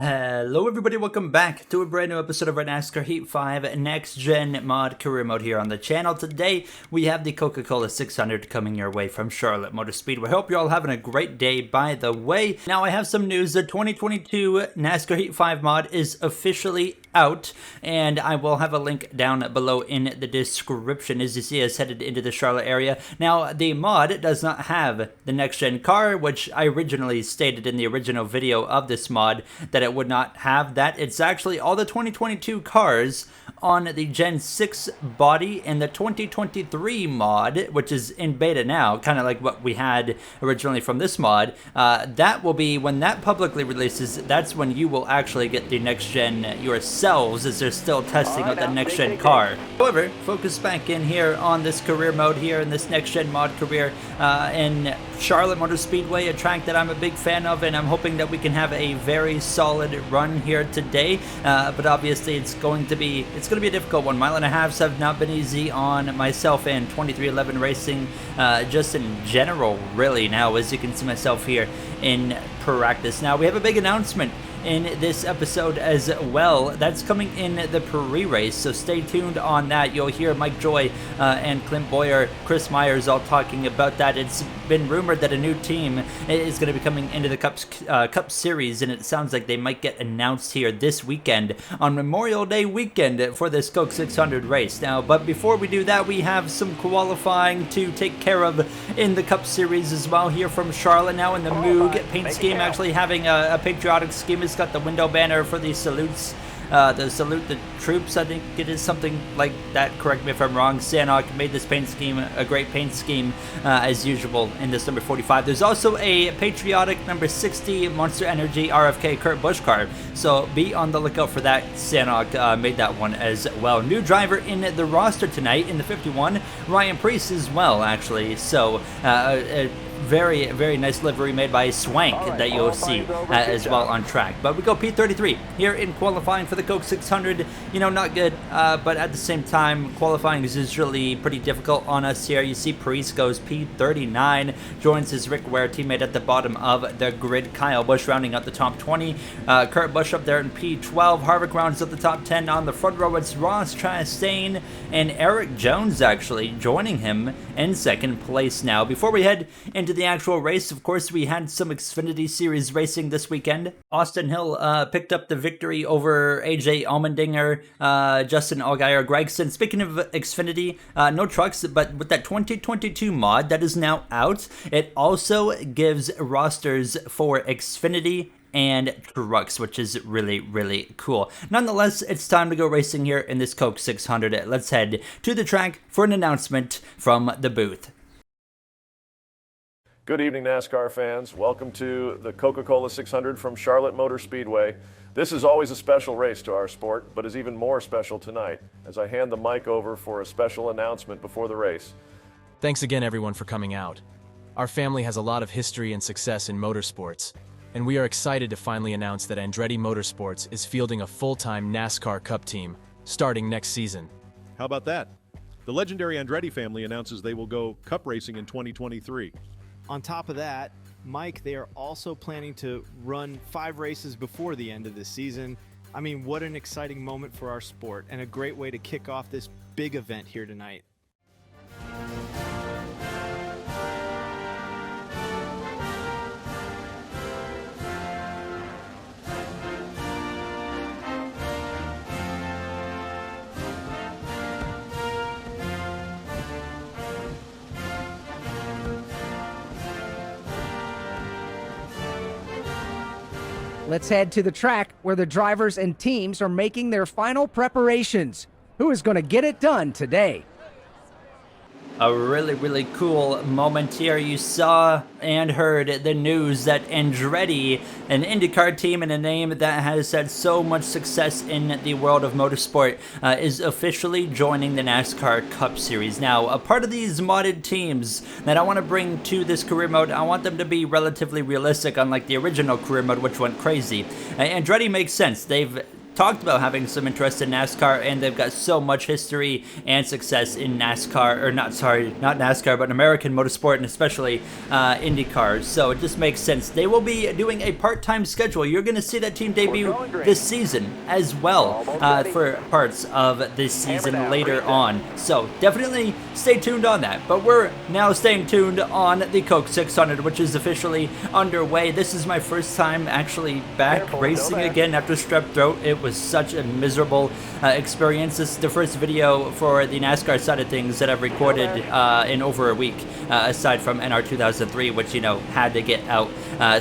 Hello everybody, welcome back to a brand new episode of our NASCAR Heat 5 Next Gen Mod Career Mode here on the channel. Today we have the Coca-Cola 600 coming your way from Charlotte Motor Speedway. Hope you're all having a great day, by the way. Now I have some news. The 2022 NASCAR Heat 5 mod is officially out, and I will have a link down below in the description as you see us headed into the Charlotte area. Now the mod does not have the next gen car, which I originally stated in the original video of this mod that it would not have that. It's actually all the 2022 cars on the Gen 6 body, and the 2023 mod, which is in beta now, kind of like what we had originally from this mod, that will be, when that publicly releases, that's when you will actually get the next gen yourselves, as they're still testing out the next gen car. However, focus back in here on this career mode here in this next gen mod career in Charlotte Motor Speedway, a track that I'm a big fan of, and I'm hoping that we can have a very solid run here today. But obviously it's going to be a difficult one. Mile and a halves have not been easy on myself and 2311 Racing, just in general, really. Now, as you can see myself here in practice. Now we have a big announcement in this episode as well. That's coming in the pre-race, so stay tuned on that. You'll hear Mike Joy and Clint Bowyer, Chris Meyers all talking about that. It's been rumored that a new team is going to be coming into the Cup Series, and it sounds like they might get announced here this weekend on Memorial Day weekend for this Coke 600 race. Now, but before we do that, we have some qualifying to take care of in the Cup Series as well here from Charlotte. Now in the Moog paint scheme, actually having a patriotic scheme. It's got the window banner for the salutes, the salute the troops. I think it is something like that. Correct me if I'm wrong. Sanok made this paint scheme a great paint scheme as usual in this number 45. There's also a patriotic number 60 Monster Energy RFK Kurt Busch car, so be on the lookout for that. Sanok made that one as well. New driver in the roster tonight in the 51, Ryan Preece as well, actually. So very, very nice livery made by Swank that you'll see as well on track. But we go P33 here in qualifying for the Coke 600. You know, not good, but at the same time, qualifying is usually pretty difficult on us here. You see Paris goes P39, joins his Rick Ware teammate at the bottom of the grid. Kyle Busch rounding out the top 20. Kurt Busch up there in P12. Harvick rounds up the top 10. On the front row, it's Ross Chastain and Eric Jones actually joining him in second place now. Before we head into the actual race, of course, we had some Xfinity Series racing this weekend. Austin Hill picked up the victory over AJ Allmendinger, Justin Allgaier, Gregson. Speaking of Xfinity, no trucks, but with that 2022 mod that is now out, it also gives rosters for Xfinity and trucks, which is really, really cool. Nonetheless, it's time to go racing here in this Coke 600. Let's head to the track for an announcement from the booth. Good evening, NASCAR fans. Welcome to the Coca-Cola 600 from Charlotte Motor Speedway. This is always a special race to our sport, but is even more special tonight as I hand the mic over for a special announcement before the race. Thanks again, everyone, for coming out. Our family has a lot of history and success in motorsports, and we are excited to finally announce that Andretti Motorsports is fielding a full-time NASCAR Cup team starting next season. How about that? The legendary Andretti family announces they will go Cup racing in 2023. On top of that, Mike, they are also planning to run 5 races before the end of the season. I mean, what an exciting moment for our sport and a great way to kick off this big event here tonight. Let's head to the track where the drivers and teams are making their final preparations. Who is going to get it done today? A really, really cool moment here. You saw and heard the news that Andretti, an IndyCar team and a name that has had so much success in the world of motorsport, is officially joining the NASCAR Cup Series. Now, a part of these modded teams that I want to bring to this career mode, I want them to be relatively realistic, unlike the original career mode, which went crazy. Andretti makes sense. They've talked about having some interest in NASCAR, and they've got so much history and success in NASCAR, or not NASCAR, but American motorsport, and especially IndyCars. So it just makes sense. They will be doing a part-time schedule. You're going to see that team debut this season as well for parts of this season later on. So definitely stay tuned on that. But we're now staying tuned on the Coke 600, which is officially underway. This is my first time actually back racing again after strep throat. It was such a miserable experience. This is the first video for the NASCAR side of things that I've recorded in over a week, aside from NR 2003, which, you know, had to get out.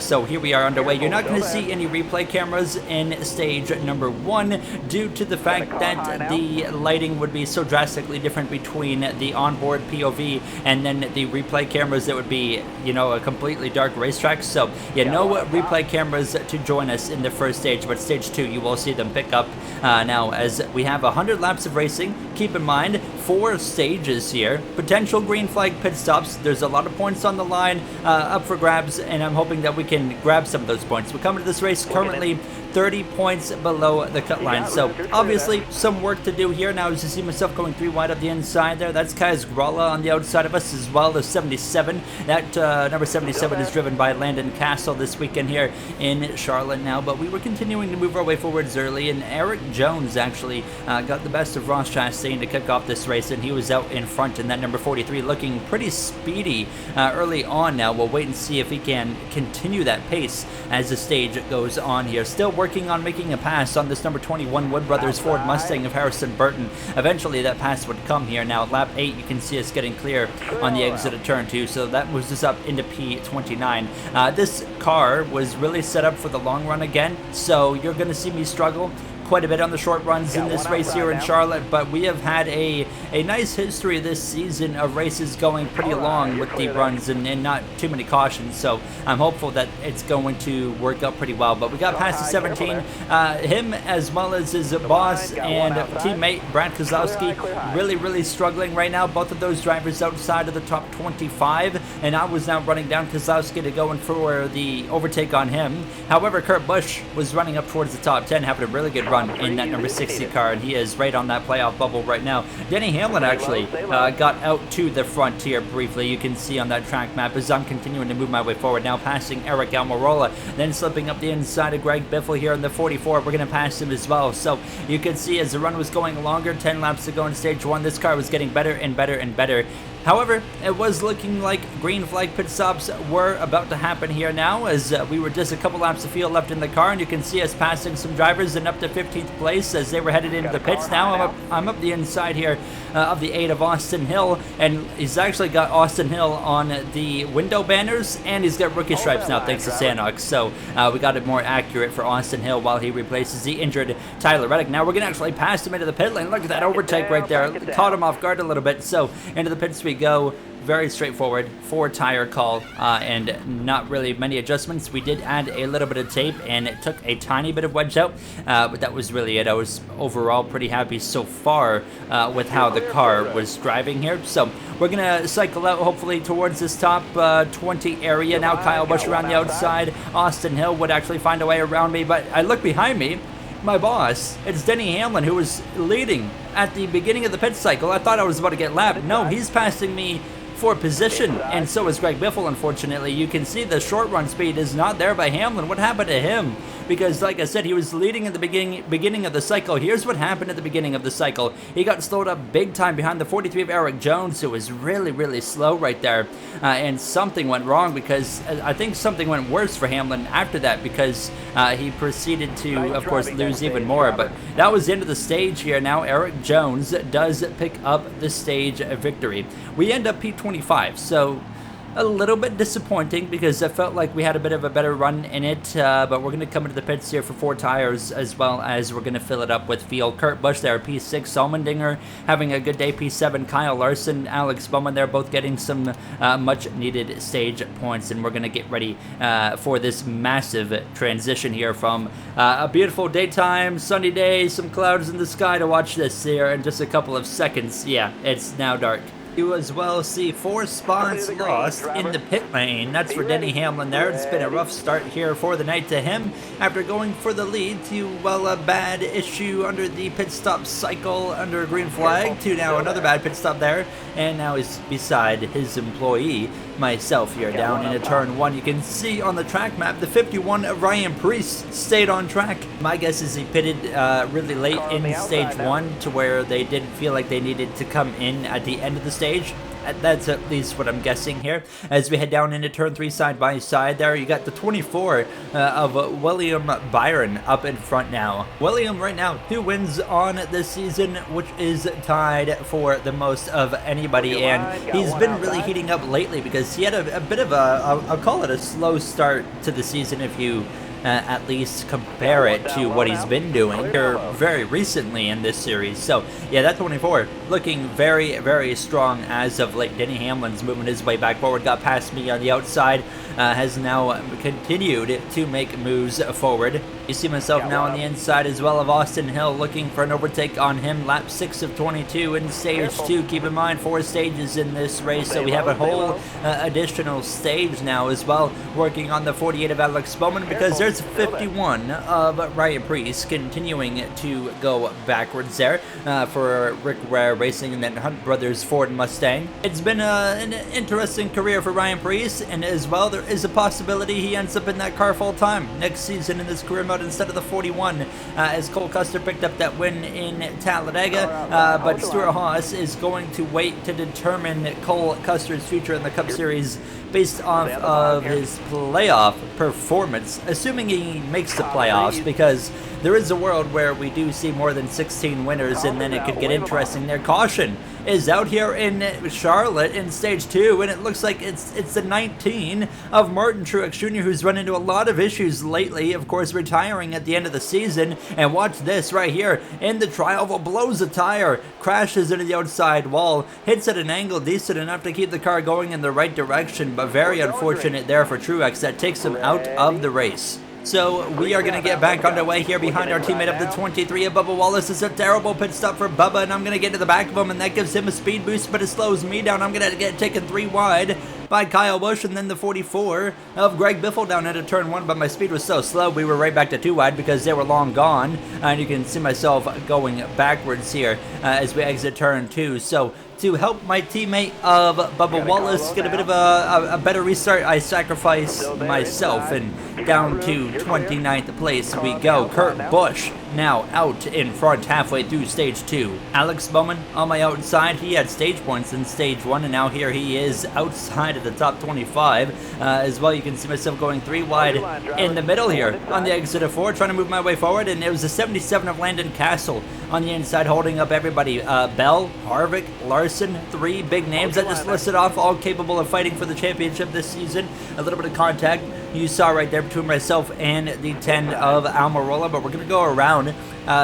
So here we are underway. You're not going to see any replay cameras in stage number 1 due to the fact that the lighting would be so drastically different between the onboard POV and then the replay cameras. That would be, you know, a completely dark racetrack. So yeah, no replay cameras to join us in the first stage, but stage 2 you will see them pick up now, as we have 100 laps of racing. Keep in mind, 4 stages here, potential green flag pit stops. There's a lot of points on the line up for grabs, and I'm hoping that we can grab some of those points. We come into this race currently 30 points below the cut line, so obviously some work to do here. Now, as you see myself going 3 wide up the inside there, that's Kaz Gralla on the outside of us, as well as 77. That number 77 is driven by Landon Castle this weekend here in Charlotte now, but we were continuing to move our way forwards early, and Eric Jones actually got the best of Ross Chastain to kick off this race, and he was out in front in that number 43, looking pretty speedy early on. Now we'll wait and see if he can continue that pace as the stage goes on here. Still working on making a pass on this number 21 Wood Brothers Ford Mustang of Harrison Burton. Eventually that pass would come here. Now at lap 8 you can see us getting clear on the exit of turn 2, so that moves us up into P29. This car was really set up for the long run again, so you're going to see me struggle quite a bit on the short runs in this race here in Charlotte, but we have had a nice history this season of races going pretty long with the runs and not too many cautions, so I'm hopeful that it's going to work out pretty well. But we got past the 17, him as well as his boss and teammate Brad Kozlowski really struggling right now. Both of those drivers outside of the top 25, and I was now running down Kozlowski to go in for the overtake on him. However, Kurt Busch was running up towards the top 10, having a really good run in that number 60 car, and he is right on that playoff bubble right now. Denny Hamlin actually got out to the front here briefly. You can see on that track map as I'm continuing to move my way forward, now passing Eric Almirola, then slipping up the inside of Greg Biffle here in the 44. We're going to pass him as well. So you can see as the run was going longer, 10 laps to go in stage 1, this car was getting better and better and better. However, it was looking like green flag pit stops were about to happen here now, as we were just a couple laps of field left in the car, and you can see us passing some drivers and up to 15th place as they were headed into the pits. Now I'm up the inside here of the 8 of Austin Hill, and he's actually got Austin Hill on the window banners, and he's got rookie stripes now thanks to Sanox, so we got it more accurate for Austin Hill while he replaces the injured Tyler Reddick. Now we're going to actually pass him into the pit lane. Look at that overtake right there. Caught him off guard a little bit, so into the pits we go. Very straightforward 4-tire call, and not really many adjustments. We did add a little bit of tape, and it took a tiny bit of wedge out, but that was really it. I was overall pretty happy so far with how the car was driving here. So we're going to cycle out hopefully towards this top 20 area. Now Kyle Busch around the outside. Austin Hill would actually find a way around me, but I look behind me. My boss, it's Denny Hamlin, who was leading at the beginning of the pit cycle. I thought I was about to get lapped. No, he's passing me for position, and so is Greg Biffle, unfortunately. You can see the short run speed is not there by Hamlin. What happened to him? Because, like I said, he was leading at the beginning of the cycle. Here's what happened at the beginning of the cycle. He got slowed up big time behind the 43 of Eric Jones, who was really slow right there. And something went wrong, because I think something went worse for Hamlin after that, because he proceeded to, of course, lose even more. But that was the end of the stage here. Now Eric Jones does pick up the stage victory. We end up P25, so a little bit disappointing, because I felt like we had a bit of a better run in it, but we're going to come into the pits here for 4 tires, as well as we're going to fill it up with fuel. Kurt Busch there, P6, Solmendinger having a good day, P7, Kyle Larson, Alex Bowman there, both getting some much needed stage points, and we're going to get ready for this massive transition here from a beautiful daytime, sunny day, some clouds in the sky, to watch this here in just a couple of seconds. Yeah, it's now dark. You as well see 4 spots lost in the pit lane. That's for Denny Hamlin there. It's been a rough start here for the night to him after going for the lead to, well, a bad issue under the pit stop cycle under a green flag to now another bad pit stop there. And now he's beside his employee, myself, here down into turn 1. You can see on the track map the 51 of Ryan Preece stayed on track. My guess is he pitted really late in stage 1 to where they didn't feel like they needed to come in at the end of the stage. That's at least what I'm guessing here. As we head down into turn 3 side by side there, you got the 24 of William Byron up in front now. William right now 2 wins on this season, which is tied for the most of anybody, and he's been really heating up lately because he had a bit of I'll call it a slow start to the season if you at least compare it to what he's been doing here very recently in this series. So yeah, that 24 looking very, very strong as of late. Denny Hamlin's moving his way back forward, got past me on the outside, has now continued to make moves forward. You see myself now on the inside as well of Austin Hill, looking for an overtake on him. Lap 6 of 22 in stage 2. Keep in mind 4 stages in this race, so we have a whole additional stage now as well, working on the 48 of Alex Bowman, because there's 51 of Ryan Preece continuing to go backwards there for Rick Ware Racing and then Hunt Brothers Ford Mustang. It's been an interesting career for Ryan Preece, and as well there is a possibility he ends up in that car full time next season in this career mode instead of the 41, as Cole Custer picked up that win in Talladega, but Stuart Haas is going to wait to determine Cole Custer's future in the Cup Series based off of his playoff performance, assuming he makes the playoffs, because there is a world where we do see more than 16 winners, and then it could get interesting there. Caution is out here in Charlotte in stage 2, and it looks like it's the 19 of Martin Truex Jr., who's run into a lot of issues lately, of course retiring at the end of the season. And watch this right here in the tri-oval, blows a tire, crashes into the outside wall, hits at an angle decent enough to keep the car going in the right direction, but very unfortunate there for Truex. That takes him out of the race. So we are going to get back underway here behind our teammate of the 23 of Bubba Wallace. It's a terrible pit stop for Bubba, and I'm going to get to the back of him, and that gives him a speed boost, but it slows me down. I'm going to get taken 3 wide by Kyle Busch, and then the 44 of Greg Biffle down into turn 1, but my speed was so slow we were right back to 2 wide because they were long gone, and you can see myself going backwards here as we exit turn 2. So to help my teammate of Bubba Wallace get a bit of a better restart, I sacrifice myself, and down to 29th place we go. Kurt Busch now out in front halfway through stage 2. Alex Bowman on my outside. He had stage points in stage 1, and now here he is outside of the top 25 as well. You can see myself going 3 wide in the middle here on the exit of 4, trying to move my way forward, and it was a 77 of Landon Castle on the inside holding up everybody. Bell, Harvick, Larson, 3 big names I just listed off, all capable of fighting for the championship this season. A little bit of contact you saw right there between myself and the 10 of Almirola, but we're going to go around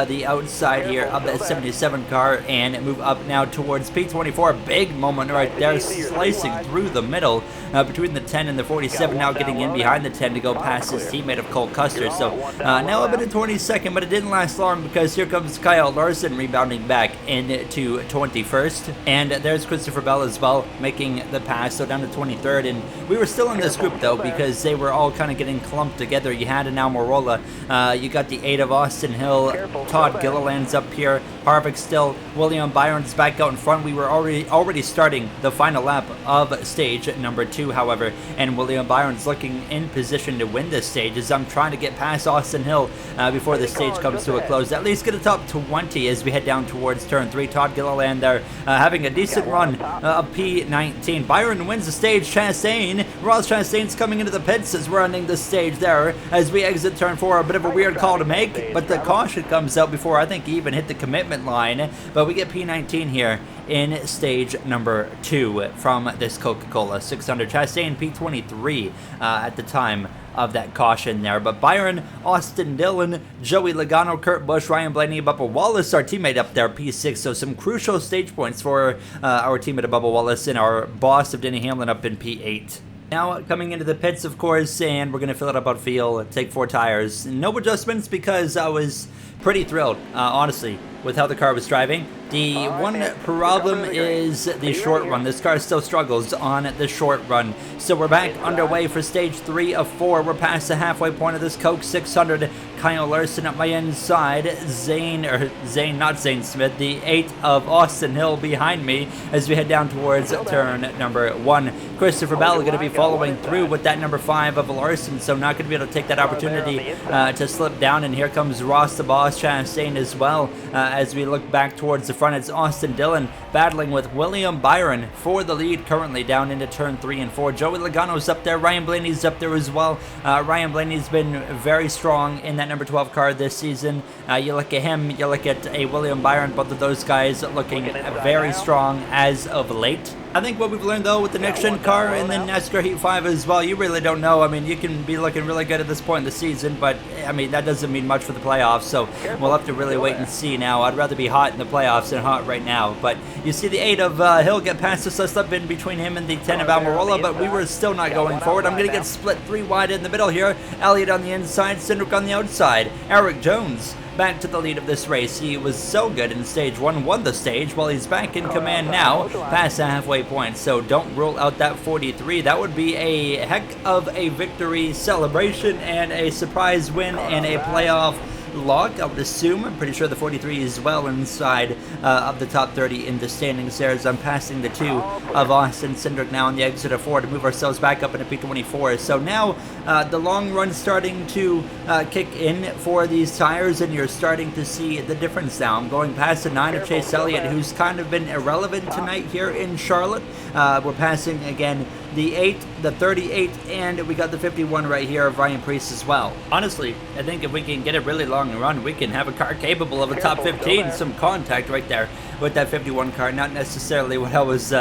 the outside here of that 77 car and move up now towards P24. Big moment right there, slicing through the middle between the 10 and the 47, now getting in behind the 10 to go past his teammate of Cole Custer. So now up in the 22nd, but it didn't last long because here comes Kyle Larson rebounding back into 21st, and there's Christopher Bell as well making the pass, so down to 23rd. And we were still in this group though because they were all kind of getting clumped together. You had an Almirola, you got the 8 of Austin Hill, Todd Gilliland's up here, Harvick still, William Byron's back out in front. We were already starting the final lap of stage number 2, however, and William Byron's looking in position to win this stage as I'm trying to get past Austin Hill before the stage comes to a close. At least get a top 20 as we head down towards turn 3. Todd Gilliland there having a decent run of P19. Byron wins the stage. Chastain, Ross Chastain's coming into the pits as we're ending the stage there as we exit turn 4. A bit of a weird call to make, but the caution comes out before I think he even hit the commitment line. But we get P19 here in stage number 2 from this Coca-Cola 600. Chastain P23 at the time of that caution there. But Byron, Austin Dillon, Joey Logano, Kurt Busch, Ryan Blaney, Bubba Wallace, our teammate up there, P6. So some crucial stage points for our teammate of Bubba Wallace and our boss of Denny Hamlin up in P8. Now coming into the pits, of course, and we're going to fill it up on fuel, take 4 tires. No adjustments because I was pretty thrilled, honestly, with how the car was driving. The one problem is the short run. This car still struggles on the short run. So we're back underway for stage 3 of 4. We're past the halfway point of this Coke 600. Kyle Larson at my inside. Zane Smith, the 8 of Austin Hill behind me as we head down towards turn number 1. Christopher Bell going to be following through with that number 5 of Larson, so not going to be able to take that opportunity to slip down. And here comes Ross the Boss Chastain as well as we look back towards the front. It's Austin Dillon battling with William Byron for the lead currently down into turn 3 and 4. Joey Logano's up there. Ryan Blaney's up there as well. Ryan Blaney's been very strong in that number 12 car this season. You look at him, you look at a William Byron, both of those guys looking very strong as of late. I think what we've learned, though, with the next-gen car and then NASCAR Heat 5 as well, you really don't know. I mean, you can be looking really good at this point in the season, but, I mean, that doesn't mean much for the playoffs, so we'll have to really wait and see now. I'd rather be hot in the playoffs than hot right now. But you see the 8 of Hill get past us. I slept in between him and the 10 of Almirola, but we were still not going forward. I'm going to get split 3 wide in the middle here. Elliott on the inside, Cindric on the outside. Eric Jones back to the lead of this race. He was so good in stage 1, won the stage. Well, he's back in command now, past the halfway point, so don't rule out that 43. That would be a heck of a victory celebration and a surprise win and a playoff lock, I would assume. I'm pretty sure the 43 is well inside of the top 30 in the standings there, as I'm passing the 2 of Austin Cindric now on the exit of 4 to move ourselves back up into P24. So now the long run starting to kick in for these tires, and you're starting to see the difference now. I'm going past the 9 of Chase Elliott, who's kind of been irrelevant tonight here in Charlotte. We're passing again the 8, the 38, and we got the 51 right here of Ryan Preece as well. Honestly, I think if we can get a really long run, we can have a car capable of a top 15. Some contact right there with that 51 car. Not necessarily what I was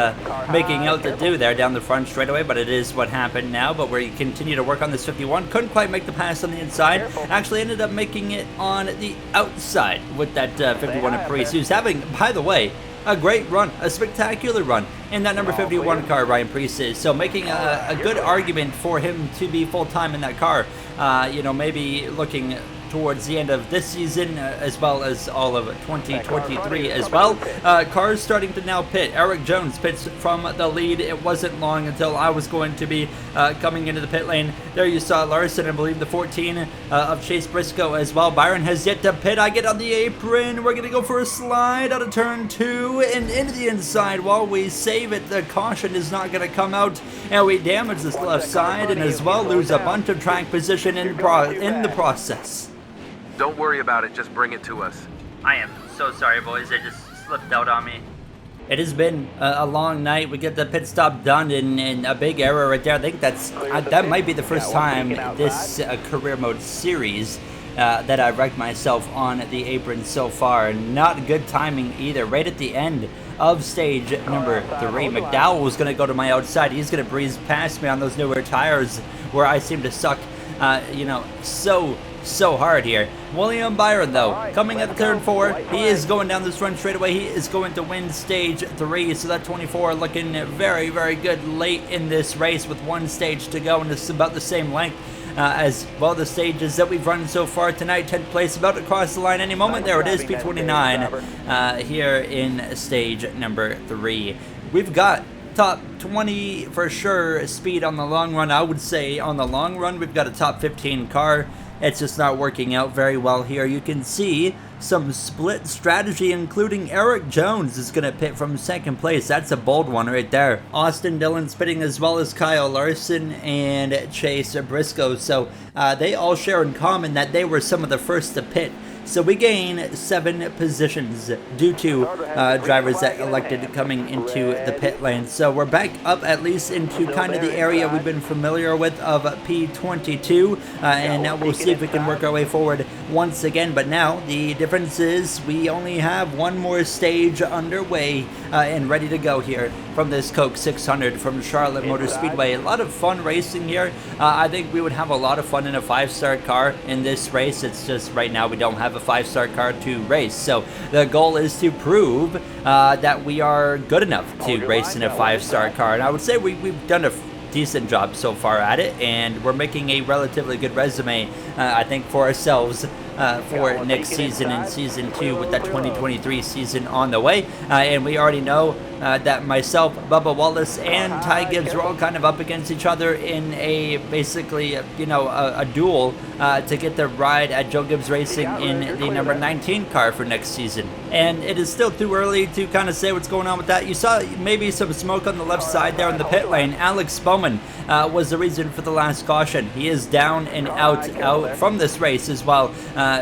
making out to do there down the front straightaway, but it is what happened now. But we continue to work on this 51. Couldn't quite make the pass on the inside. Actually ended up making it on the outside with that 51 of Preece, who's having, by the way, a great run, a spectacular run in that number 51 car, Ryan Preece is. So making a good argument for him to be full-time in that car. You know, maybe looking towards the end of this season as well as all of 2023 as well. Cars starting to now pit. Eric Jones pits from the lead. It wasn't long until I was going to be coming into the pit lane. There you saw Larson, I believe the 14 of Chase Briscoe as well. Byron has yet to pit. I get on the apron. We're going to go for a slide out of turn 2 and into the inside while we save it. The caution is not going to come out, and we damage this left side and as well lose a bunch of track position in the process. Don't worry about it, just bring it to us. I am so sorry, boys. It just slipped out on me. It has been a long night. We get the pit stop done and a big error right there. I think that might be the first time this career mode series that I wrecked myself on the apron so far. Not good timing either. Right at the end of stage number 3, McDowell was going to go to my outside. He's going to breeze past me on those newer tires where I seem to suck, you know, so hard here. William Byron, though, coming at turn 4, he is going down this run straight away. He is going to win stage 3, so that 24 looking very, very good late in this race with one stage to go, and it's about the same length as well the stages that we've run so far tonight. 10th place, about to cross the line any moment. There it is, P29 here in stage number 3. We've got top 20 for sure speed on the long run. I would say on the long run we've got a top 15 car. It's just not working out very well here. You can see some split strategy, including Eric Jones is going to pit from 2nd place. That's a bold one right there. Austin Dillon's pitting as well as Kyle Larson and Chase Briscoe. So they all share in common that they were some of the first to pit. So we gain 7 positions due to drivers that elected coming into the pit lane. So we're back up at least into kind of the area we've been familiar with of P22. And now we'll see if we can work our way forward once again. But now the difference is we only have one more stage underway and ready to go here from this Coke 600 from Charlotte Motor Speedway. A lot of fun racing here. I think we would have a lot of fun in a 5-star car in this race. It's just right now we don't have a 5-star car to race. So the goal is to prove that we are good enough to race in a 5-star car. And I would say we've done a decent job so far at it, and we're making a relatively good resume, I think, for ourselves for next season and season 2 with that 2023 season on the way. And we already know that myself, Bubba Wallace, and Ty Gibbs were all kind of up against each other in a basically, a duel to get the ride at Joe Gibbs Racing in the number 19 car for next season. And it is still too early to kind of say what's going on with that. You saw maybe some smoke on the left side there in the pit lane. Alex Bowman was the reason for the last caution. He is down and out from this race as well.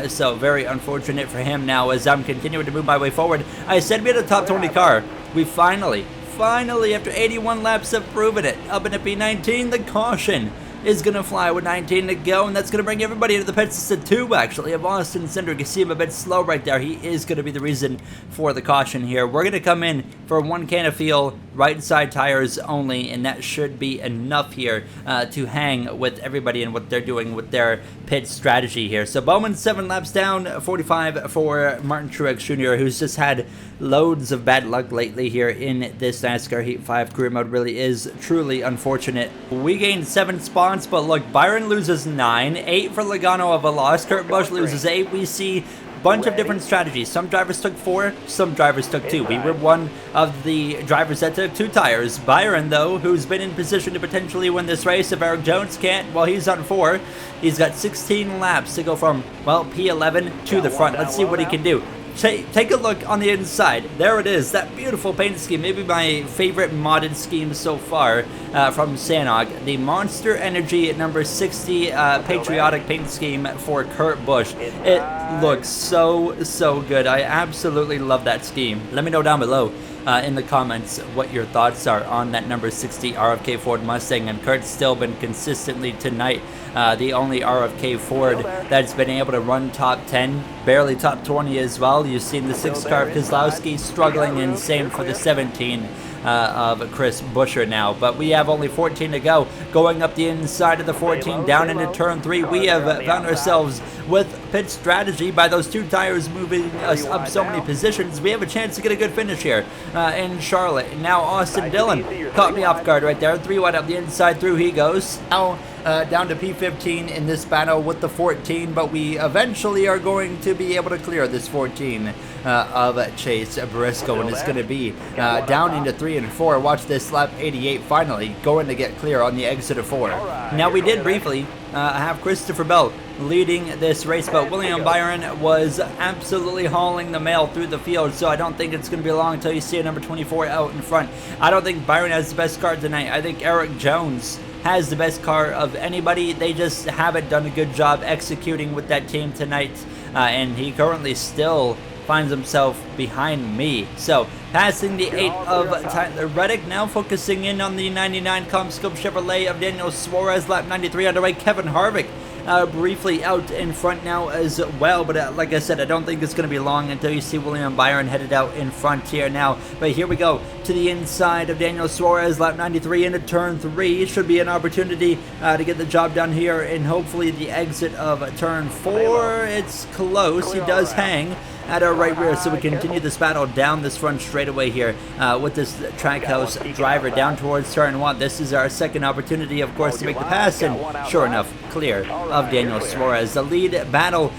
So very unfortunate for him now as I'm continuing to move my way forward. I said we had a top 20 car. We finally, after 81 laps of proving it, up in a P19, the caution is going to fly with 19 to go, and that's going to bring everybody into the pits. It's a 2, actually, of Austin Cindric. You see him a bit slow right there. He is going to be the reason for the caution here. We're going to come in for 1 can of fuel, right side tires only, and that should be enough here to hang with everybody and what they're doing with their pit strategy here. So Bowman 7 laps down, 45 for Martin Truex Jr., who's just had loads of bad luck lately here in this NASCAR Heat 5 career mode. Really is truly unfortunate. We gained 7 spots, but look, Byron loses 9, 8 for Logano of a loss. Kurt Busch loses 8. We see bunch of different strategies. Some drivers took 4, some drivers took 2. We were one of the drivers that took 2 tires. Byron, though, who's been in position to potentially win this race if Eric Jones can't, well, he's on 4. He's got 16 laps to go from, well, P11 to the front. Let's see what he can do. Take a look on the inside. There it is, that beautiful paint scheme, maybe my favorite modded scheme so far from Sanog. The Monster Energy number 60 patriotic paint scheme for Kurt Busch. It looks so good. I absolutely love that scheme. Let me know down below in the comments what your thoughts are on that number 60 RFK Ford Mustang. And Kurt's still been consistently tonight the only RFK Ford that's been able to run top 10, barely top 20 as well. You've seen the 6 car of Keselowski struggling, and same for the 17 of Chris Buescher now. But we have only 14 to go. Going up the inside of the 14 down into turn 3, we have found ourselves with pit strategy by those 2 tires moving us up so many positions. We have a chance to get a good finish here in Charlotte. Now Austin Dillon caught me off guard right there. 3 wide up the inside, through he goes. Now down to P15 in this battle with the 14, but we eventually are going to be able to clear this 14 of Chase Briscoe, and it's going to be down into 3 and 4. Watch this, lap 88 finally going to get clear on the exit of 4. Now we did briefly have Christopher Bell leading this race, but William Byron was absolutely hauling the mail through the field, so I don't think it's going to be long until you see a number 24 out in front. I don't think Byron has the best car tonight. I think Eric Jones has the best car of anybody. They just haven't done a good job executing with that team tonight, and he currently still finds himself behind me. So passing the 8 of Tyler Reddick, now focusing in on the 99 CommScope Chevrolet of Daniel Suarez, lap 93 underway. Kevin Harvick briefly out in front now as well, but like I said, I don't think it's going to be long until you see William Byron headed out in front here now. But here we go to the inside of Daniel Suarez, lap 93 into turn 3. It should be an opportunity to get the job done here, and hopefully the exit of turn 4. It's close. He does hang at our right rear, so we continue this battle down this front straightaway here with this Trackhouse driver down towards turn 1. This is our second opportunity, of course, to make the pass, and sure enough, clear of Daniel Suarez. The lead battle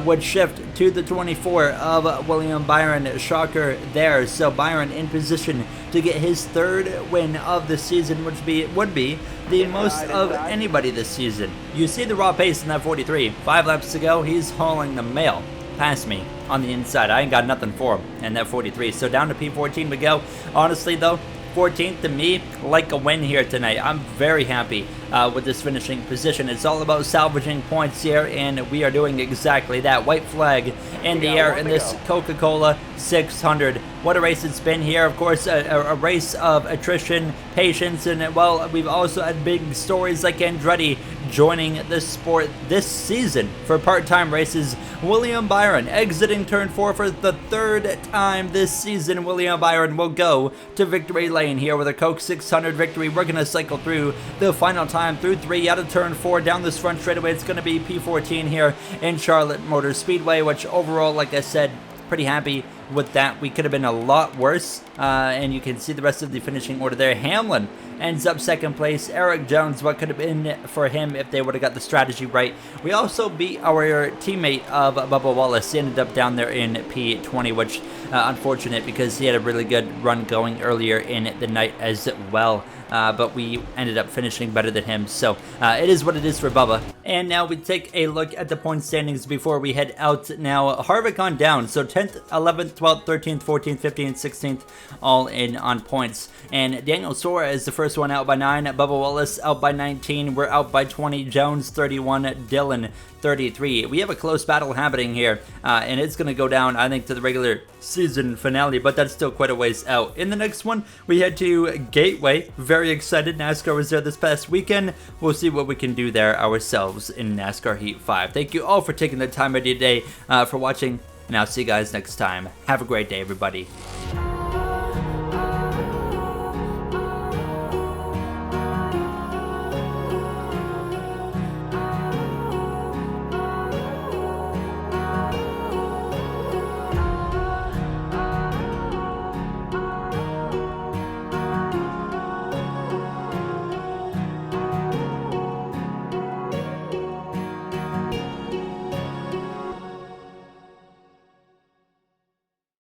would shift to the 24 of William Byron. Shocker there. So Byron in position to get his 3rd win of the season, which would be the most of anybody this season. You see the raw pace in that 43. 5 laps to go. He's hauling the mail past me on the inside. I ain't got nothing for him in that 43. So down to P14 we go. Honestly though, 14th to me, like a win here tonight. I'm very happy with this finishing position. It's all about salvaging points here, and we are doing exactly that. White flag in the air in this Coca-Cola 600. What a race it's been here. Of course, a race of attrition, patience, and well, we've also had big stories like Andretti joining the sport this season for part-time races. William Byron exiting turn 4 for the 3rd time this season. William Byron will go to victory lane here with a Coke 600 victory. We're going to cycle through the final time through 3 out of turn 4 down this front straightaway. It's going to be P14 here in Charlotte Motor Speedway, which overall, like I said, pretty happy with that. We could have been a lot worse, and you can see the rest of the finishing order there. Hamlin ends up second place. Eric Jones, what could have been for him if they would have got the strategy right. We also beat our teammate of Bubba Wallace. He ended up down there in P20, which unfortunate because he had a really good run going earlier in the night as well. But we ended up finishing better than him, so it is what it is for Bubba. And now we take a look at the point standings before we head out. Now, Harvick on down, so 10th, 11th, 12th, 13th, 14th, 15th, 16th, all in on points. And Daniel Suarez is the first one out by 9, Bubba Wallace out by 19, we're out by 20, Jones 31, Dillon 33. We have a close battle happening here, and it's going to go down, I think, to the regular season finale, but that's still quite a ways out. In the next one, we head to Gateway. Very excited. NASCAR was there this past weekend. We'll see what we can do there ourselves in NASCAR Heat 5. Thank you all for taking the time out of your day for watching, and I'll see you guys next time. Have a great day, everybody.